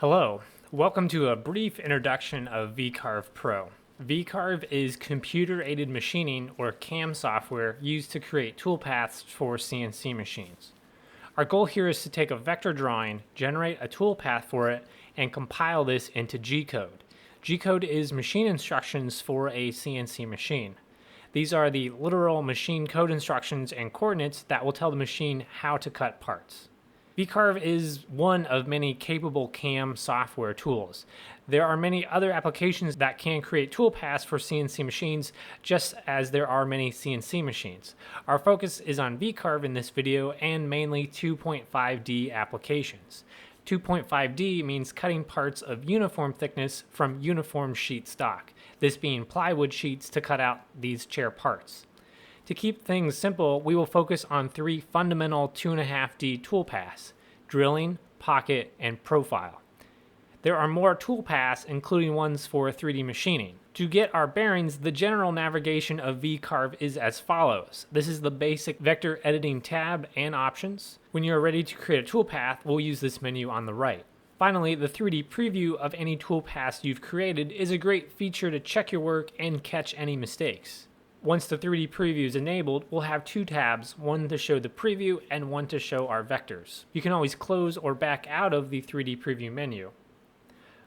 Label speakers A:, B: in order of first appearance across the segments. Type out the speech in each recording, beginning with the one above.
A: Hello, welcome to a brief introduction of Vcarve Pro. Vcarve is computer-aided machining or CAM software used to create toolpaths for CNC machines. Our goal here is to take a vector drawing, generate a toolpath for it, and compile this into G-code. G-code is machine instructions for a CNC machine. These are the literal machine code instructions and coordinates that will tell the machine how to cut parts. Vcarve is one of many capable CAM software tools. There are many other applications that can create toolpaths for CNC machines, just as there are many CNC machines. Our focus is on Vcarve in this video and mainly 2.5D applications. 2.5D means cutting parts of uniform thickness from uniform sheet stock, this being plywood sheets to cut out these chair parts. To keep things simple, we will focus on three fundamental 2.5D toolpaths: drilling, pocket, and profile. There are more toolpaths, including ones for 3D machining. To get our bearings, the general navigation of Vcarve is as follows. This is the basic vector editing tab and options. When you are ready to create a toolpath, we'll use this menu on the right. Finally, the 3D preview of any toolpaths you've created is a great feature to check your work and catch any mistakes. Once the 3D preview is enabled, we'll have two tabs, one to show the preview and one to show our vectors. You can always close or back out of the 3D preview menu.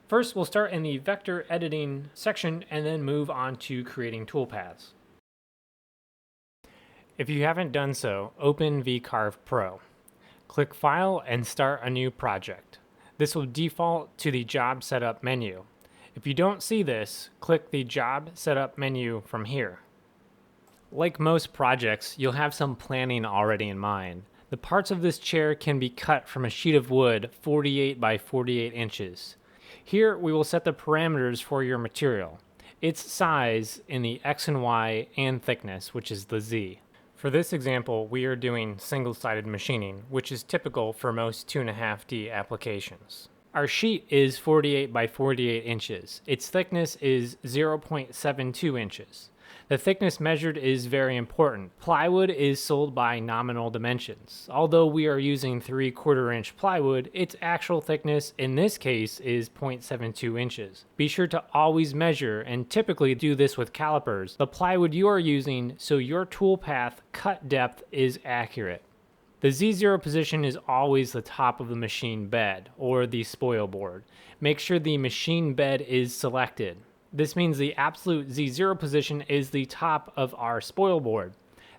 A: First, we'll start in the vector editing section and then move on to creating toolpaths. If you haven't done so, open Vcarve Pro. Click File and Start a new project. This will default to the Job Setup menu. If you don't see this, click the Job Setup menu from here. Like most projects, you'll have some planning already in mind. The parts of this chair can be cut from a sheet of wood 48 by 48 inches. Here we will set the parameters for your material, its size in the X and Y and thickness, which is the Z. For this example, we are doing single-sided machining, which is typical for most 2.5D applications. Our sheet is 48 by 48 inches. Its thickness is 0.72 inches. The thickness measured is very important. Plywood is sold by nominal dimensions. Although we are using 3/4 inch plywood, its actual thickness in this case is 0.72 inches. Be sure to always measure, and typically do this with calipers, the plywood you are using so your toolpath cut depth is accurate. The Z0 position is always the top of the machine bed, or the spoil board. Make sure the machine bed is selected. This means the absolute Z0 position is the top of our spoil board.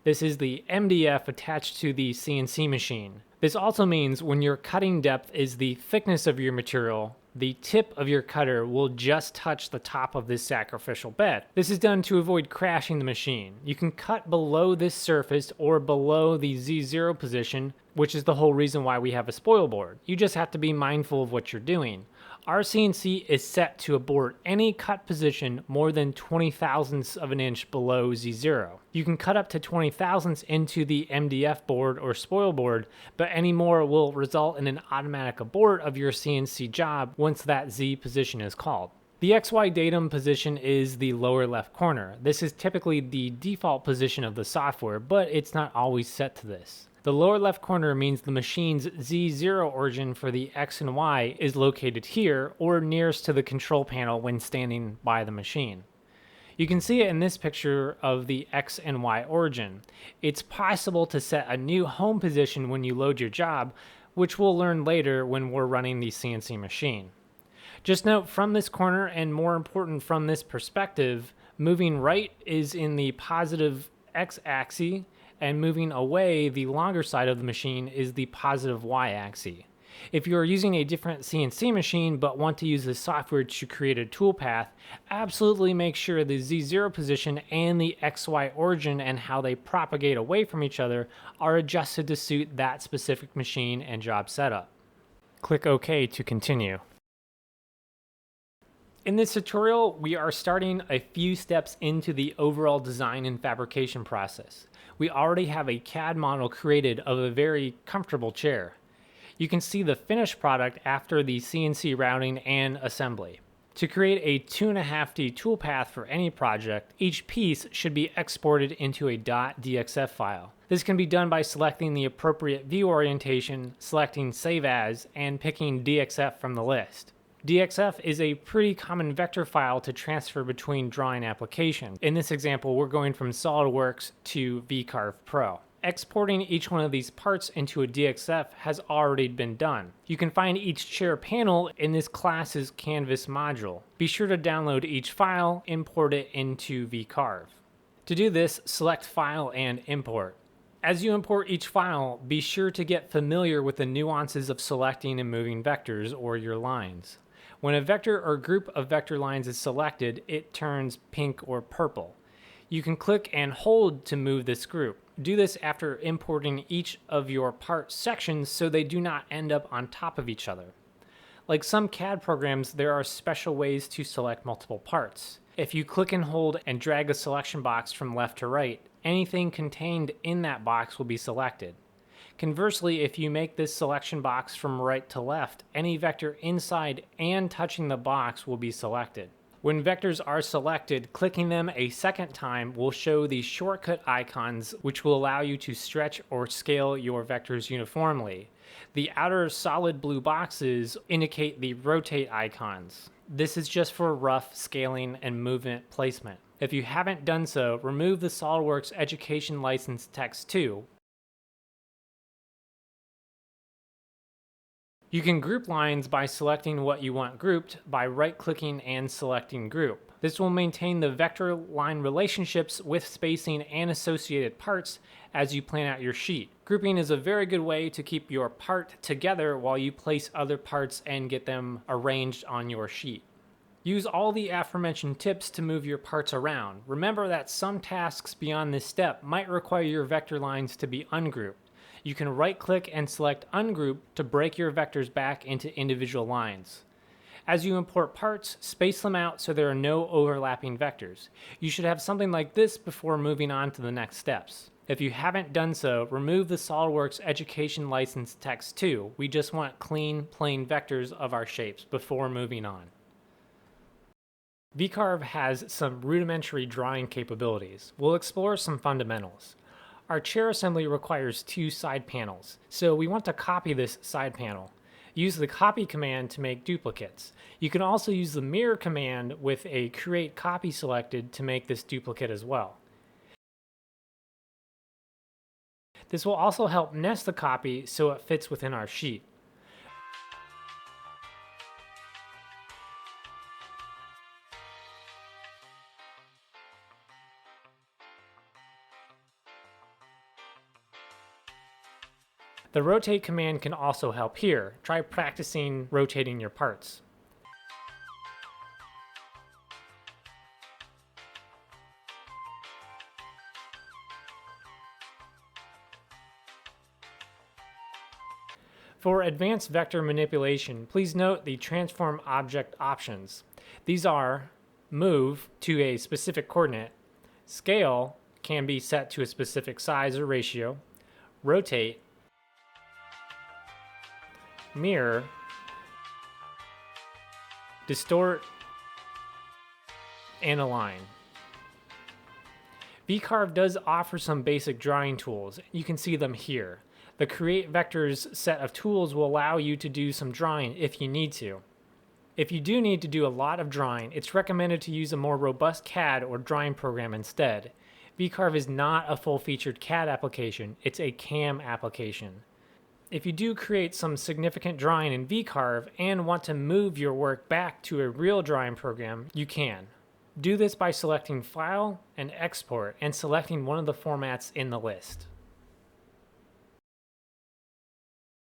A: This is the MDF attached to the CNC machine. This also means when your cutting depth is the thickness of your material, the tip of your cutter will just touch the top of this sacrificial bed. This is done to avoid crashing the machine. You can cut below this surface or below the Z0 position, which is the whole reason why we have a spoil board. You just have to be mindful of what you're doing. Our CNC is set to abort any cut position more than 20 thousandths of an inch below Z0. You can cut up to 20 thousandths into the MDF board or spoil board, but any more will result in an automatic abort of your CNC job once that Z position is called. The XY datum position is the lower left corner. This is typically the default position of the software, but it's not always set to this. The lower left corner means the machine's Z0 origin for the X and Y is located here or nearest to the control panel when standing by the machine. You can see it in this picture of the X and Y origin. It's possible to set a new home position when you load your job, which we'll learn later when we're running the CNC machine. Just note, from this corner, and more important from this perspective, moving right is in the positive X-axis, and moving away, the longer side of the machine, is the positive Y-axis. If you are using a different CNC machine but want to use this software to create a toolpath, absolutely make sure the Z0 position and the XY origin and how they propagate away from each other are adjusted to suit that specific machine and job setup. Click OK to continue. In this tutorial, we are starting a few steps into the overall design and fabrication process. We already have a CAD model created of a very comfortable chair. You can see the finished product after the CNC routing and assembly. To create a 2.5D toolpath for any project, each piece should be exported into a .dxf file. This can be done by selecting the appropriate view orientation, selecting Save As, and picking DXF from the list. DXF is a pretty common vector file to transfer between drawing applications. In this example, we're going from SolidWorks to Vcarve Pro. Exporting each one of these parts into a DXF has already been done. You can find each chair panel in this class's Canvas module. Be sure to download each file, import it into Vcarve. To do this, select File and Import. As you import each file, be sure to get familiar with the nuances of selecting and moving vectors or your lines. When a vector or group of vector lines is selected, it turns pink or purple. You can click and hold to move this group. Do this after importing each of your part sections so they do not end up on top of each other. Like some CAD programs, there are special ways to select multiple parts. If you click and hold and drag a selection box from left to right, anything contained in that box will be selected. Conversely, if you make this selection box from right to left, any vector inside and touching the box will be selected. When vectors are selected, clicking them a second time will show these shortcut icons, which will allow you to stretch or scale your vectors uniformly. The outer solid blue boxes indicate the rotate icons. This is just for rough scaling and movement placement. If you haven't done so, remove the SolidWorks Education License text too. You can group lines by selecting what you want grouped by right-clicking and selecting Group. This will maintain the vector line relationships with spacing and associated parts as you plan out your sheet. Grouping is a very good way to keep your part together while you place other parts and get them arranged on your sheet. Use all the aforementioned tips to move your parts around. Remember that some tasks beyond this step might require your vector lines to be ungrouped. You can right-click and select Ungroup to break your vectors back into individual lines. As you import parts, space them out so there are no overlapping vectors. You should have something like this before moving on to the next steps. If you haven't done so, remove the SolidWorks Education License text too. We just want clean, plain vectors of our shapes before moving on. Vcarve has some rudimentary drawing capabilities. We'll explore some fundamentals. Our chair assembly requires two side panels, so we want to copy this side panel. Use the copy command to make duplicates. You can also use the mirror command with a create copy selected to make this duplicate as well. This will also help nest the copy so it fits within our sheet. The rotate command can also help here. Try practicing rotating your parts. For advanced vector manipulation, please note the transform object options. These are move to a specific coordinate, scale can be set to a specific size or ratio, rotate, mirror, distort, and align. Vcarve does offer some basic drawing tools. You can see them here. The Create Vectors set of tools will allow you to do some drawing if you need to. If you do need to do a lot of drawing, it's recommended to use a more robust CAD or drawing program instead. Vcarve is not a full-featured CAD application, it's a CAM application. If you do create some significant drawing in Vcarve and want to move your work back to a real drawing program, you can. Do this by selecting File and Export and selecting one of the formats in the list.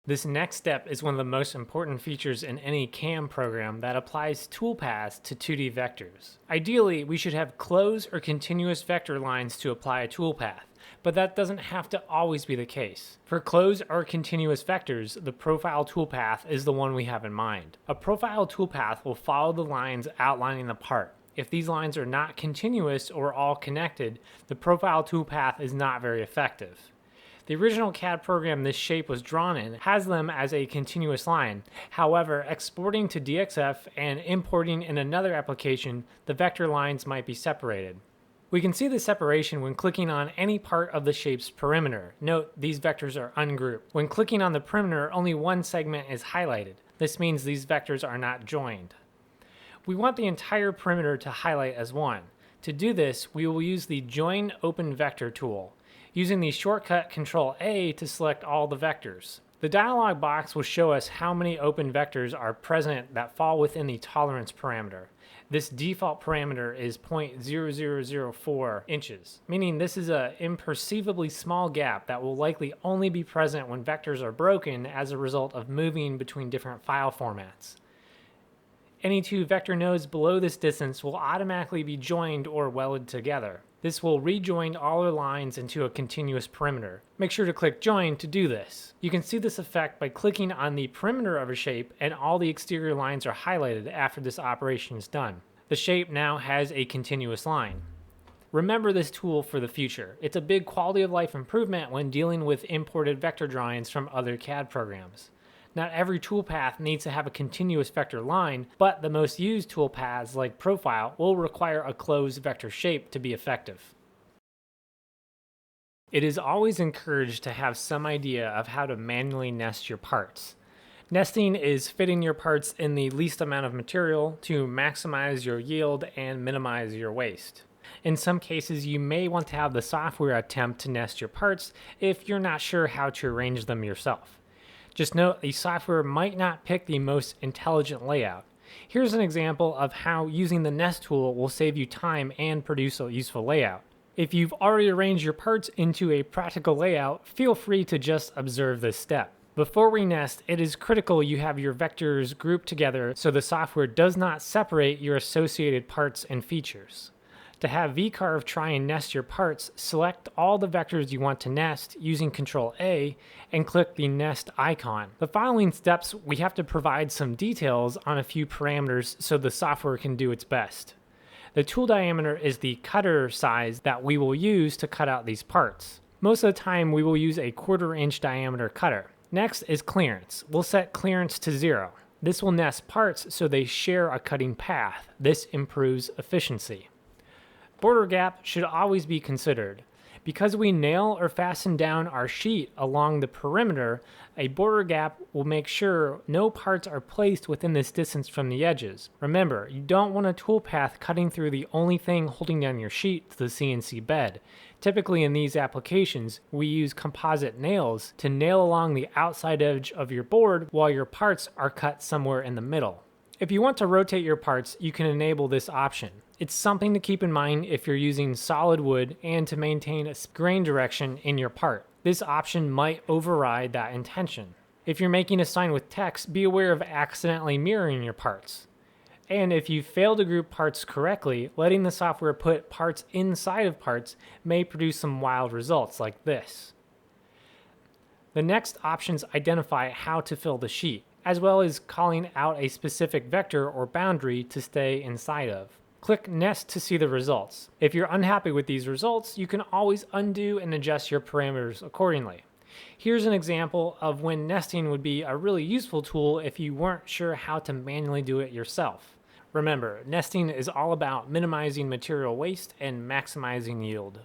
A: This next step is one of the most important features in any CAM program that applies toolpaths to 2D vectors. Ideally, we should have closed or continuous vector lines to apply a toolpath, but that doesn't have to always be the case. For closed or continuous vectors, the profile toolpath is the one we have in mind. A profile toolpath will follow the lines outlining the part. If these lines are not continuous or all connected, the profile toolpath is not very effective. The original CAD program this shape was drawn in has them as a continuous line. However, exporting to DXF and importing in another application, the vector lines might be separated. We can see the separation when clicking on any part of the shape's perimeter. Note, these vectors are ungrouped. When clicking on the perimeter, only one segment is highlighted. This means these vectors are not joined. We want the entire perimeter to highlight as one. To do this, we will use the Join Open Vector tool, using the shortcut Ctrl-A to select all the vectors. The dialog box will show us how many open vectors are present that fall within the tolerance parameter. This default parameter is 0.0004 inches, meaning this is an imperceivably small gap that will likely only be present when vectors are broken as a result of moving between different file formats. Any two vector nodes below this distance will automatically be joined or welded together. This will rejoin all our lines into a continuous perimeter. Make sure to click Join to do this. You can see this effect by clicking on the perimeter of a shape and all the exterior lines are highlighted after this operation is done. The shape now has a continuous line. Remember this tool for the future. It's a big quality of life improvement when dealing with imported vector drawings from other CAD programs. Not every toolpath needs to have a continuous vector line, but the most used toolpaths like Profile will require a closed vector shape to be effective. It is always encouraged to have some idea of how to manually nest your parts. Nesting is fitting your parts in the least amount of material to maximize your yield and minimize your waste. In some cases, you may want to have the software attempt to nest your parts if you're not sure how to arrange them yourself. Just note, the software might not pick the most intelligent layout. Here's an example of how using the Nest tool will save you time and produce a useful layout. If you've already arranged your parts into a practical layout, feel free to just observe this step. Before we nest, it is critical you have your vectors grouped together so the software does not separate your associated parts and features. To have Vcarve try and nest your parts, select all the vectors you want to nest using Ctrl-A and click the Nest icon. The following steps, we have to provide some details on a few parameters so the software can do its best. The tool diameter is the cutter size that we will use to cut out these parts. Most of the time, we will use a 1/4 inch diameter cutter. Next is clearance. We'll set clearance to 0. This will nest parts so they share a cutting path. This improves efficiency. Border gap should always be considered. Because we nail or fasten down our sheet along the perimeter, a border gap will make sure no parts are placed within this distance from the edges. Remember, you don't want a toolpath cutting through the only thing holding down your sheet to the CNC bed. Typically in these applications, we use composite nails to nail along the outside edge of your board while your parts are cut somewhere in the middle. If you want to rotate your parts, you can enable this option. It's something to keep in mind if you're using solid wood and to maintain a grain direction in your part. This option might override that intention. If you're making a sign with text, be aware of accidentally mirroring your parts. And if you fail to group parts correctly, letting the software put parts inside of parts may produce some wild results like this. The next options identify how to fill the sheet, as well as calling out a specific vector or boundary to stay inside of. Click Nest to see the results. If you're unhappy with these results, you can always undo and adjust your parameters accordingly. Here's an example of when nesting would be a really useful tool if you weren't sure how to manually do it yourself. Remember, nesting is all about minimizing material waste and maximizing yield.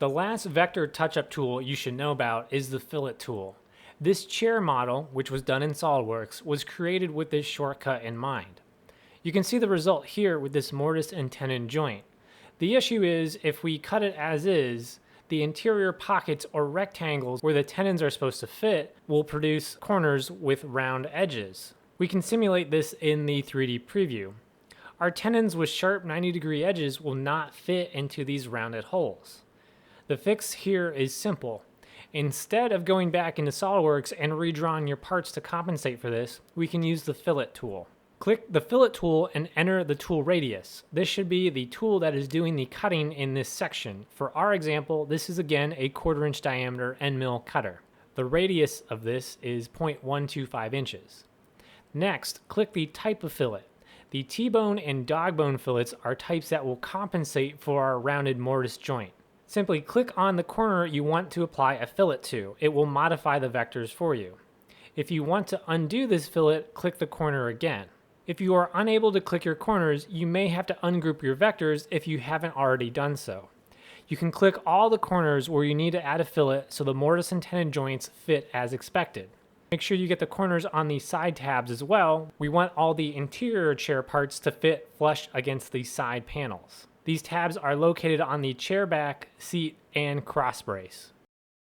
A: The last vector touch-up tool you should know about is the fillet tool. This chair model, which was done in SOLIDWORKS, was created with this shortcut in mind. You can see the result here with this mortise and tenon joint. The issue is, if we cut it as is, the interior pockets or rectangles where the tenons are supposed to fit will produce corners with round edges. We can simulate this in the 3D preview. Our tenons with sharp 90-degree edges will not fit into these rounded holes. The fix here is simple. Instead of going back into SOLIDWORKS and redrawing your parts to compensate for this, we can use the fillet tool. Click the fillet tool and enter the tool radius. This should be the tool that is doing the cutting in this section. For our example, this is again a 1/4 inch diameter end mill cutter. The radius of this is 0.125 inches. Next, click the type of fillet. The T-bone and dog bone fillets are types that will compensate for our rounded mortise joint. Simply click on the corner you want to apply a fillet to. It will modify the vectors for you. If you want to undo this fillet, click the corner again. If you are unable to click your corners, you may have to ungroup your vectors if you haven't already done so. You can click all the corners where you need to add a fillet so the mortise and tenon joints fit as expected. Make sure you get the corners on the side tabs as well. We want all the interior chair parts to fit flush against the side panels. These tabs are located on the chair back, seat, and cross brace.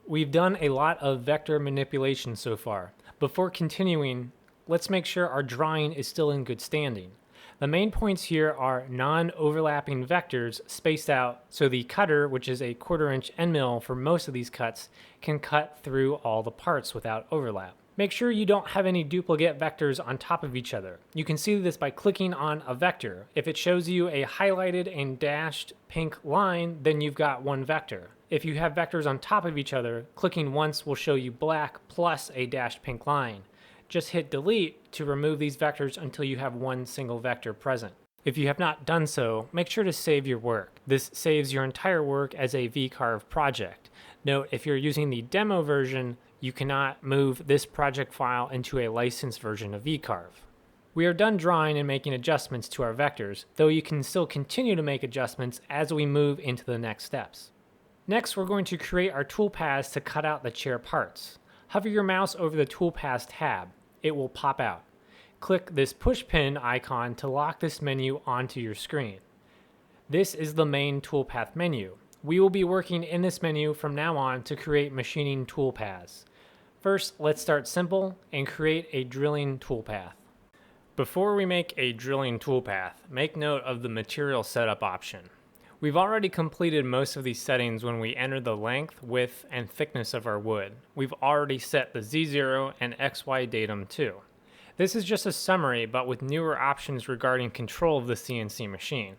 A: We've done a lot of vector manipulation so far. Before continuing, let's make sure our drawing is still in good standing. The main points here are non-overlapping vectors spaced out so the cutter, which is a 1/4 inch end mill for most of these cuts, can cut through all the parts without overlap. Make sure you don't have any duplicate vectors on top of each other. You can see this by clicking on a vector. If it shows you a highlighted and dashed pink line, then you've got one vector. If you have vectors on top of each other, clicking once will show you black plus a dashed pink line. Just hit delete to remove these vectors until you have one single vector present. If you have not done so, make sure to save your work. This saves your entire work as a Vcarve project. Note, if you're using the demo version, you cannot move this project file into a licensed version of Vcarve. We are done drawing and making adjustments to our vectors, though you can still continue to make adjustments as we move into the next steps. Next, we're going to create our toolpaths to cut out the chair parts. Hover your mouse over the toolpaths tab. It will pop out. Click this push pin icon to lock this menu onto your screen. This is the main toolpath menu. We will be working in this menu from now on to create machining toolpaths. First, let's start simple and create a drilling toolpath. Before we make a drilling toolpath, make note of the material setup option. We've already completed most of these settings when we enter the length, width, and thickness of our wood. We've already set the Z0 and XY datum too. This is just a summary, but with newer options regarding control of the CNC machine.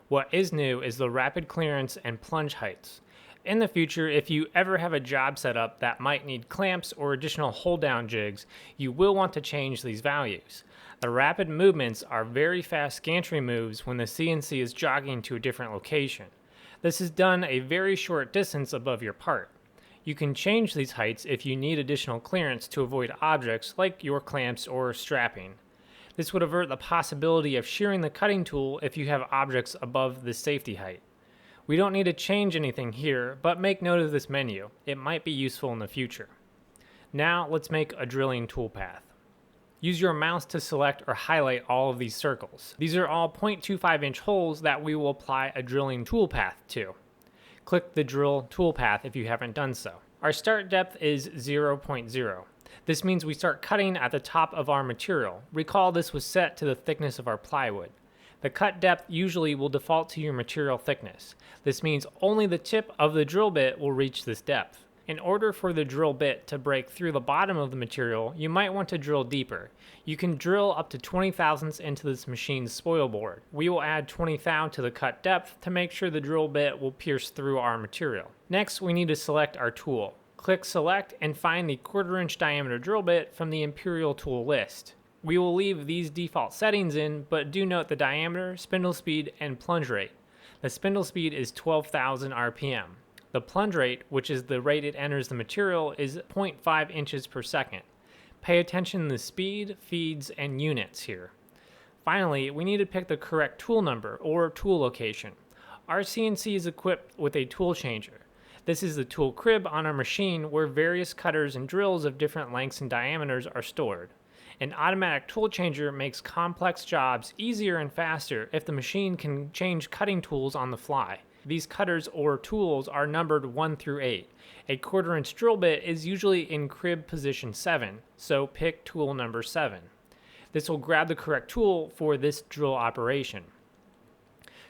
A: What is new is the rapid clearance and plunge heights. In the future, if you ever have a job setup that might need clamps or additional hold-down jigs, you will want to change these values. The rapid movements are very fast gantry moves when the CNC is jogging to a different location. This is done a very short distance above your part. You can change these heights if you need additional clearance to avoid objects like your clamps or strapping. This would avert the possibility of shearing the cutting tool if you have objects above the safety height. We don't need to change anything here, but make note of this menu. It might be useful in the future. Now let's make a drilling toolpath. Use your mouse to select or highlight all of these circles. These are all 0.25 inch holes that we will apply a drilling toolpath to. Click the drill toolpath if you haven't done so. Our start depth is 0.0. This means we start cutting at the top of our material. Recall this was set to the thickness of our plywood. The cut depth usually will default to your material thickness. This means only the tip of the drill bit will reach this depth. In order for the drill bit to break through the bottom of the material, you might want to drill deeper. You can drill up to 20 thousandths into this machine's spoil board. We will add 20 thou to the cut depth to make sure the drill bit will pierce through our material. Next, we need to select our tool. Click Select and find the 1/4 inch diameter drill bit from the Imperial tool list. We will leave these default settings in, but do note the diameter, spindle speed, and plunge rate. The spindle speed is 12,000 RPM. The plunge rate, which is the rate it enters the material, is 0.5 inches per second. Pay attention to the speed, feeds, and units here. Finally, we need to pick the correct tool number or tool location. Our CNC is equipped with a tool changer. This is the tool crib on our machine where various cutters and drills of different lengths and diameters are stored. An automatic tool changer makes complex jobs easier and faster if the machine can change cutting tools on the fly. These cutters or tools are numbered 1 through 8. A 1/4 inch drill bit is usually in crib position 7, so pick tool number 7. This will grab the correct tool for this drill operation.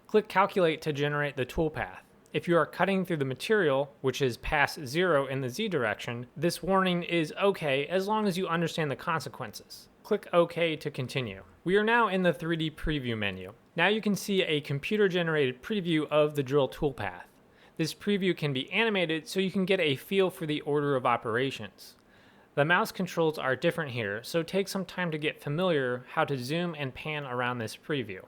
A: Click Calculate to generate the toolpath. If you are cutting through the material, which is past 0 in the Z direction, this warning is okay as long as you understand the consequences. Click OK to continue. We are now in the 3D preview menu. Now you can see a computer-generated preview of the drill toolpath. This preview can be animated so you can get a feel for the order of operations. The mouse controls are different here, so take some time to get familiar how to zoom and pan around this preview.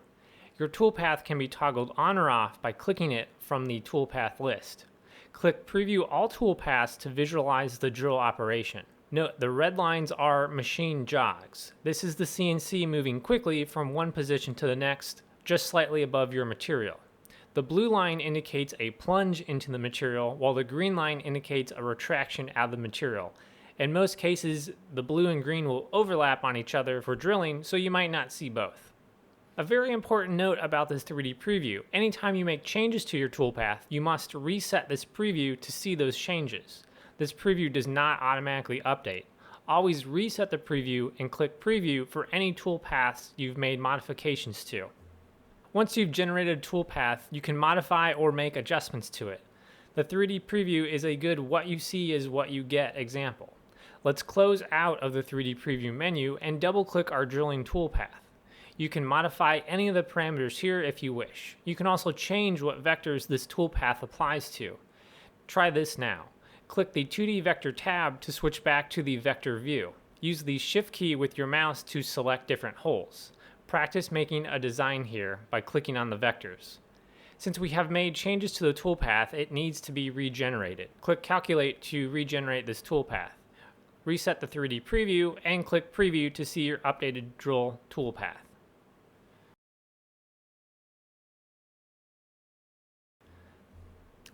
A: Your toolpath can be toggled on or off by clicking it from the toolpath list. Click Preview All Toolpaths to visualize the drill operation. Note the red lines are machine jogs. This is the CNC moving quickly from one position to the next, just slightly above your material. The blue line indicates a plunge into the material, while the green line indicates a retraction out of the material. In most cases, the blue and green will overlap on each other for drilling, so you might not see both. A very important note about this 3D preview: anytime you make changes to your toolpath, you must reset this preview to see those changes. This preview does not automatically update. Always reset the preview and click preview for any toolpaths you've made modifications to. Once you've generated a toolpath, you can modify or make adjustments to it. The 3D preview is a good what you see is what you get example. Let's close out of the 3D preview menu and double click our drilling toolpath. You can modify any of the parameters here if you wish. You can also change what vectors this toolpath applies to. Try this now. Click the 2D vector tab to switch back to the vector view. Use the shift key with your mouse to select different holes. Practice making a design here by clicking on the vectors. Since we have made changes to the toolpath, it needs to be regenerated. Click Calculate to regenerate this toolpath. Reset the 3D preview and click Preview to see your updated drill toolpath.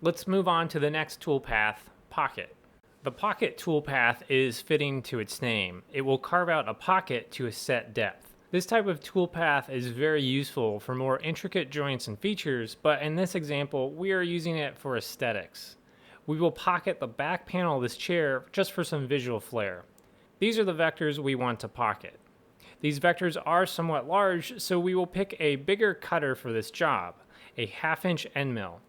A: Let's move on to the next toolpath, Pocket. The Pocket toolpath is fitting to its name. It will carve out a pocket to a set depth. This type of toolpath is very useful for more intricate joints and features, but in this example, we are using it for aesthetics. We will pocket the back panel of this chair just for some visual flair. These are the vectors we want to pocket. These vectors are somewhat large, so we will pick a bigger cutter for this job, a 1/2-inch end mill.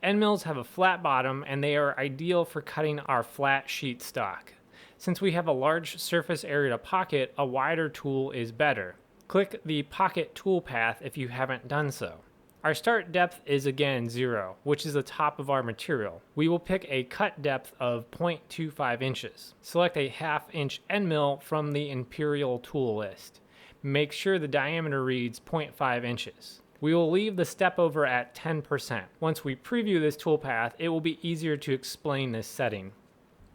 A: End mills have a flat bottom and they are ideal for cutting our flat sheet stock. Since we have a large surface area to pocket, a wider tool is better. Click the Pocket toolpath if you haven't done so. Our start depth is again 0, which is the top of our material. We will pick a cut depth of 0.25 inches. Select a 1/2-inch end mill from the Imperial tool list. Make sure the diameter reads 0.5 inches. We will leave the step over at 10%. Once we preview this toolpath, it will be easier to explain this setting.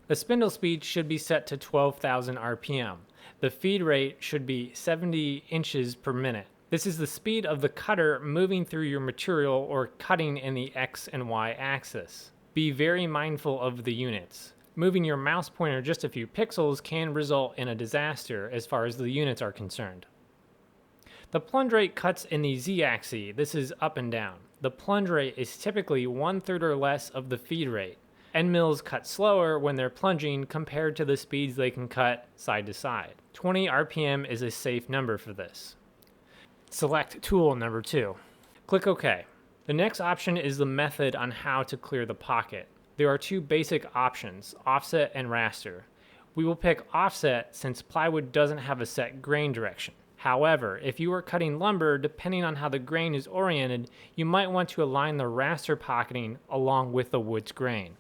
A: The spindle speed should be set to 12,000 RPM. The feed rate should be 70 inches per minute. This is the speed of the cutter moving through your material or cutting in the X and Y axis. Be very mindful of the units. Moving your mouse pointer just a few pixels can result in a disaster as far as the units are concerned. The plunge rate cuts in the Z-axis. This is up and down. The plunge rate is typically 1/3 or less of the feed rate. End mills cut slower when they're plunging compared to the speeds they can cut side to side. 20 RPM is a safe number for this. Select tool number 2. Click OK. The next option is the method on how to clear the pocket. There are 2 basic options, offset and raster. We will pick offset since plywood doesn't have a set grain direction. However, if you are cutting lumber, depending on how the grain is oriented, you might want to align the raster pocketing along with the wood's grain.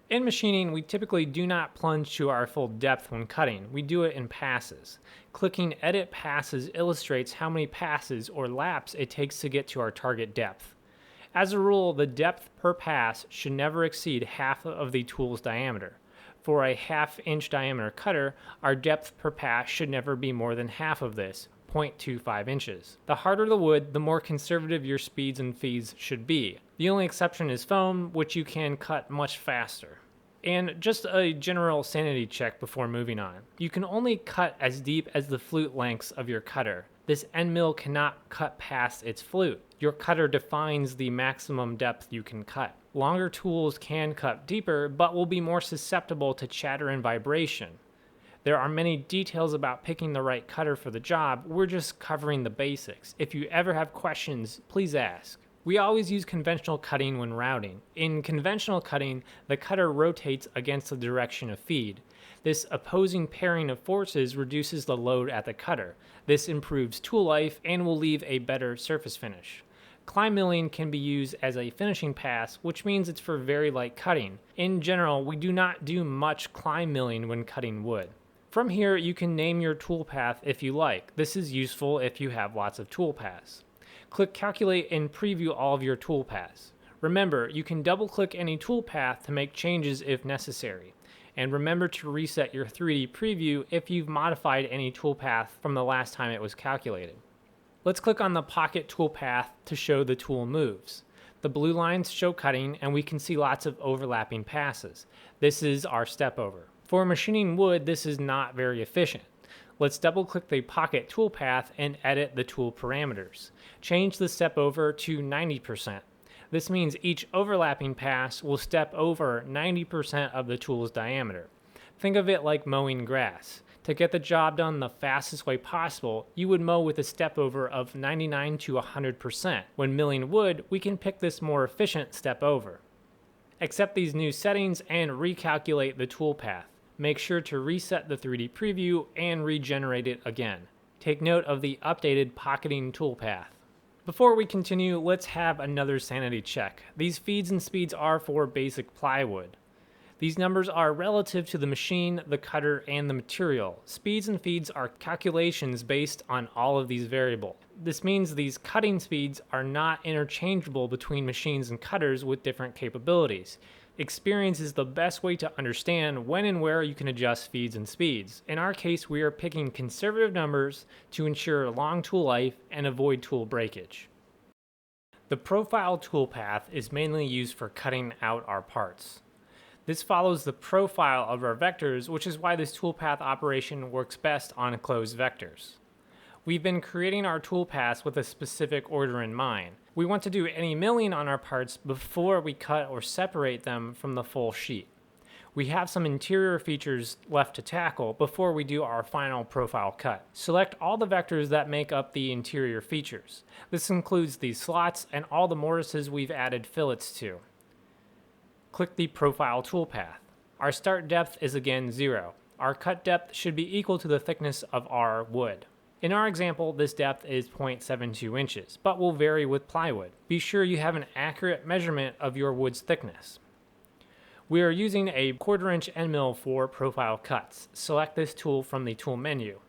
A: In machining, we typically do not plunge to our full depth when cutting. We do it in passes. Clicking Edit Passes illustrates how many passes or laps it takes to get to our target depth. As a rule, the depth per pass should never exceed half of the tool's diameter. For a 1/2-inch diameter cutter, our depth per pass should never be more than half of this, 0.25 inches. The harder the wood, the more conservative your speeds and feeds should be. The only exception is foam, which you can cut much faster. And just a general sanity check before moving on. You can only cut as deep as the flute lengths of your cutter. This end mill cannot cut past its flute. Your cutter defines the maximum depth you can cut. Longer tools can cut deeper, but will be more susceptible to chatter and vibration. There are many details about picking the right cutter for the job. We're just covering the basics. If you ever have questions, please ask. We always use conventional cutting when routing. In conventional cutting, the cutter rotates against the direction of feed. This opposing pairing of forces reduces the load at the cutter. This improves tool life and will leave a better surface finish. Climb milling can be used as a finishing pass, which means it's for very light cutting. In general, we do not do much climb milling when cutting wood. From here, you can name your toolpath if you like. This is useful if you have lots of toolpaths. Click Calculate and preview all of your toolpaths. Remember, you can double-click any toolpath to make changes if necessary. And remember to reset your 3D preview if you've modified any toolpath from the last time it was calculated. Let's click on the pocket toolpath to show the tool moves. The blue lines show cutting, and we can see lots of overlapping passes. This is our step over. For machining wood, this is not very efficient. Let's double click the pocket toolpath and edit the tool parameters. Change the step over to 90%. This means each overlapping pass will step over 90% of the tool's diameter. Think of it like mowing grass. To get the job done the fastest way possible, you would mow with a step over of 99 to 100%. When milling wood, we can pick this more efficient step over. Accept these new settings and recalculate the toolpath. Make sure to reset the 3D preview and regenerate it again. Take note of the updated pocketing toolpath. Before we continue, let's have another sanity check. These feeds and speeds are for basic plywood. These numbers are relative to the machine, the cutter, and the material. Speeds and feeds are calculations based on all of these variables. This means these cutting speeds are not interchangeable between machines and cutters with different capabilities. Experience is the best way to understand when and where you can adjust feeds and speeds. In our case, we are picking conservative numbers to ensure long tool life and avoid tool breakage. The profile toolpath is mainly used for cutting out our parts. This follows the profile of our vectors, which is why this toolpath operation works best on closed vectors. We've been creating our toolpaths with a specific order in mind. We want to do any milling on our parts before we cut or separate them from the full sheet. We have some interior features left to tackle before we do our final profile cut. Select all the vectors that make up the interior features. This includes the slots and all the mortises we've added fillets to. Click the profile toolpath. Our start depth is again 0. Our cut depth should be equal to the thickness of our wood. In our example, this depth is 0.72 inches, but will vary with plywood. Be sure you have an accurate measurement of your wood's thickness. We are using a 1/4 inch end mill for profile cuts. Select this tool from the tool menu.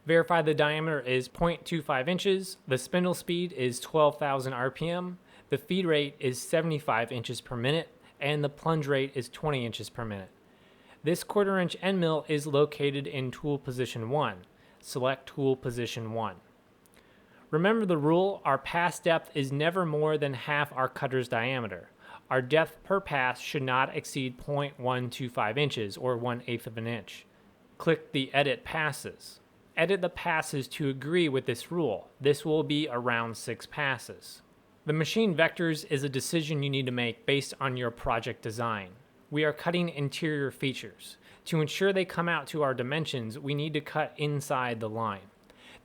A: Verify the diameter is 0.25 inches, the spindle speed is 12,000 RPM, the feed rate is 75 inches per minute, and the plunge rate is 20 inches per minute. This 1/4 inch end mill is located in tool position 1. Select tool position 1. Remember the rule, our pass depth is never more than half our cutter's diameter. Our depth per pass should not exceed 0.125 inches or 1/8 of an inch. Click the Edit Passes. Edit the passes to agree with this rule. This will be around 6 passes. The machine vectors is a decision you need to make based on your project design. We are cutting interior features. To ensure they come out to our dimensions, we need to cut inside the line.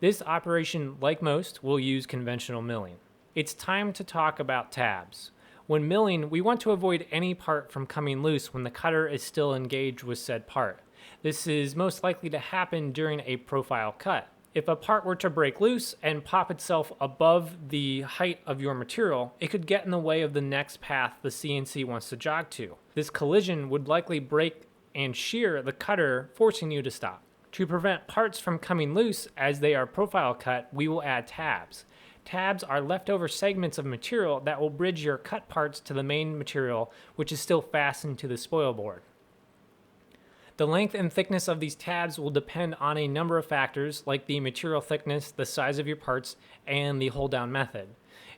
A: This operation, like most, will use conventional milling. It's time to talk about tabs. When milling, we want to avoid any part from coming loose when the cutter is still engaged with said part. This is most likely to happen during a profile cut. If a part were to break loose and pop itself above the height of your material, it could get in the way of the next path the CNC wants to jog to. This collision would likely break and shear the cutter, forcing you to stop. To prevent parts from coming loose as they are profile cut, we will add tabs. Tabs are leftover segments of material that will bridge your cut parts to the main material, which is still fastened to the spoil board. The length and thickness of these tabs will depend on a number of factors like the material thickness, the size of your parts, and the hold down method.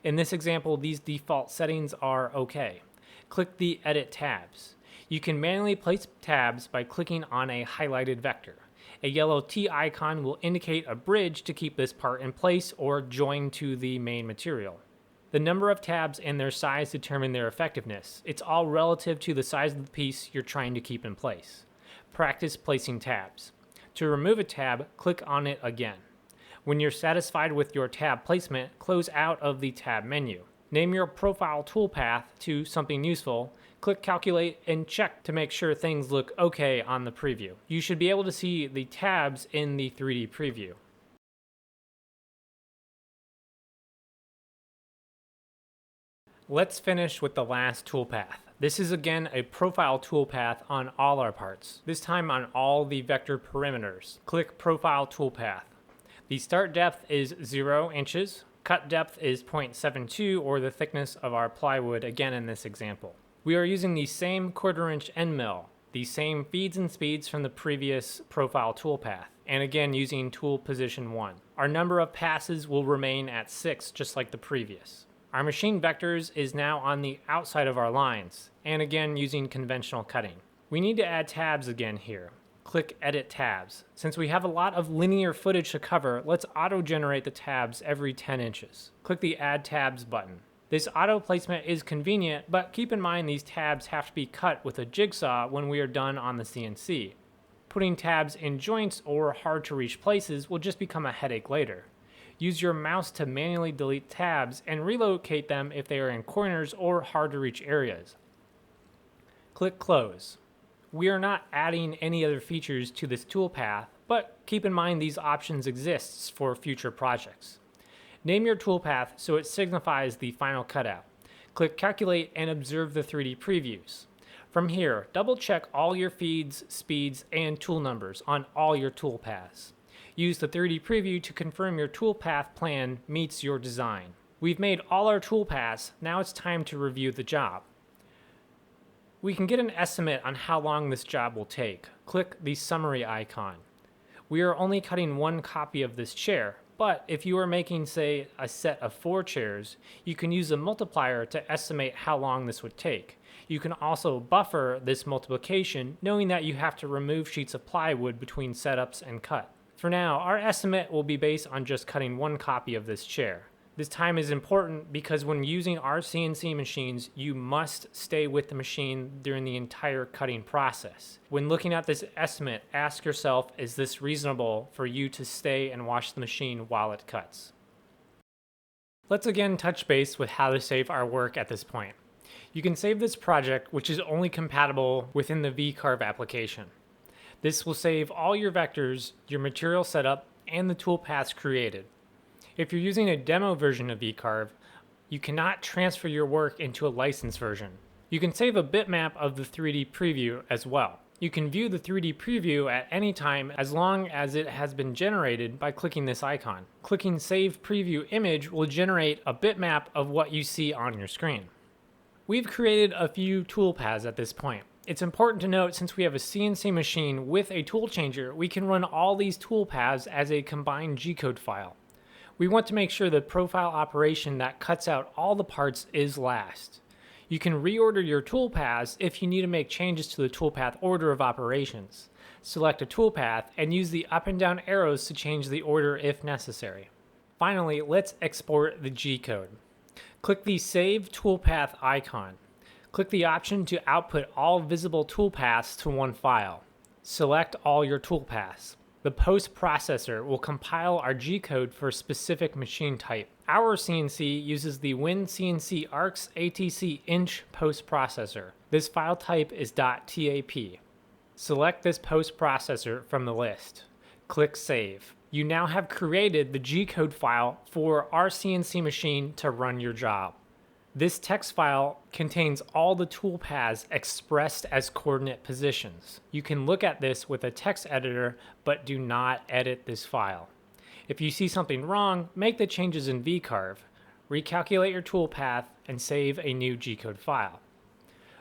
A: In this example, these default settings are okay. Click the Edit tabs. You can manually place tabs by clicking on a highlighted vector. A yellow T icon will indicate a bridge to keep this part in place or join to the main material. The number of tabs and their size determine their effectiveness. It's all relative to the size of the piece you're trying to keep in place. Practice placing tabs. To remove a tab, click on it again. When you're satisfied with your tab placement, close out of the tab menu. Name your profile toolpath to something useful, click Calculate, and check to make sure things look okay on the preview. You should be able to see the tabs in the 3D preview. Let's finish with the last toolpath. This is again a profile toolpath on all our parts, this time on all the vector perimeters. Click Profile Toolpath. The start depth is 0 inches. Cut depth is 0.72 or the thickness of our plywood, again in this example. We are using the same 1/4 inch end mill. the same feeds and speeds from the previous profile toolpath, and again using tool position 1. Our number of passes will remain at 6, just like the previous. Our machine vectors is now on the outside of our lines, and again using conventional cutting. We need to add tabs again here. Click Edit Tabs. Since we have a lot of linear footage to cover, let's auto-generate the tabs every 10 inches. Click the Add Tabs button. This auto placement is convenient, but keep in mind these tabs have to be cut with a jigsaw when we are done on the CNC. Putting tabs in joints or hard to reach places will just become a headache later. Use your mouse to manually delete tabs and relocate them if they are in corners or hard to reach areas. Click Close. We are not adding any other features to this toolpath, but keep in mind these options exist for future projects. Name your toolpath so it signifies the final cutout. Click Calculate and observe the 3D previews. From here, double check all your feeds, speeds, and tool numbers on all your toolpaths. Use the 3D preview to confirm your toolpath plan meets your design. We've made all our toolpaths, now it's time to review the job. We can get an estimate on how long this job will take. Click the summary icon. We are only cutting one copy of this chair, but if you are making, say, a set of 4 chairs, you can use a multiplier to estimate how long this would take. You can also buffer this multiplication, knowing that you have to remove sheets of plywood between setups and cut. For now, our estimate will be based on just cutting one copy of this chair. This time is important because when using our CNC machines, you must stay with the machine during the entire cutting process. When looking at this estimate, ask yourself, is this reasonable for you to stay and watch the machine while it cuts? Let's again touch base with how to save our work at this point. You can save this project, which is only compatible within the Vcarve application. This will save all your vectors, your material setup, and the toolpaths created. If you're using a demo version of Vcarve, you cannot transfer your work into a licensed version. You can save a bitmap of the 3D preview as well. You can view the 3D preview at any time as long as it has been generated by clicking this icon. Clicking Save Preview Image will generate a bitmap of what you see on your screen. We've created a few toolpaths at this point. It's important to note, since we have a CNC machine with a tool changer, we can run all these toolpaths as a combined G-code file. We want to make sure the profile operation that cuts out all the parts is last. You can reorder your toolpaths if you need to make changes to the toolpath order of operations. Select a toolpath and use the up and down arrows to change the order if necessary. Finally, let's export the G-code. Click the Save Toolpath icon. Click the option to output all visible toolpaths to one file. Select all your toolpaths. The post processor will compile our G-code for a specific machine type. Our CNC uses the WinCNC ARCS ATC Inch post processor. This file type is .tap. Select this post processor from the list. Click Save. You now have created the G-code file for our CNC machine to run your job. This text file contains all the toolpaths expressed as coordinate positions. You can look at this with a text editor, but do not edit this file. If you see something wrong, make the changes in Vcarve, recalculate your toolpath, and save a new G-code file.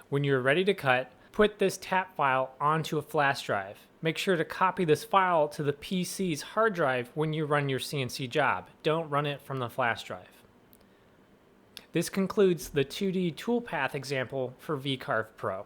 A: When you're ready to cut, put this tap file onto a flash drive. Make sure to copy this file to the PC's hard drive when you run your CNC job. Don't run it from the flash drive. This concludes the 2D toolpath example for Vcarve Pro.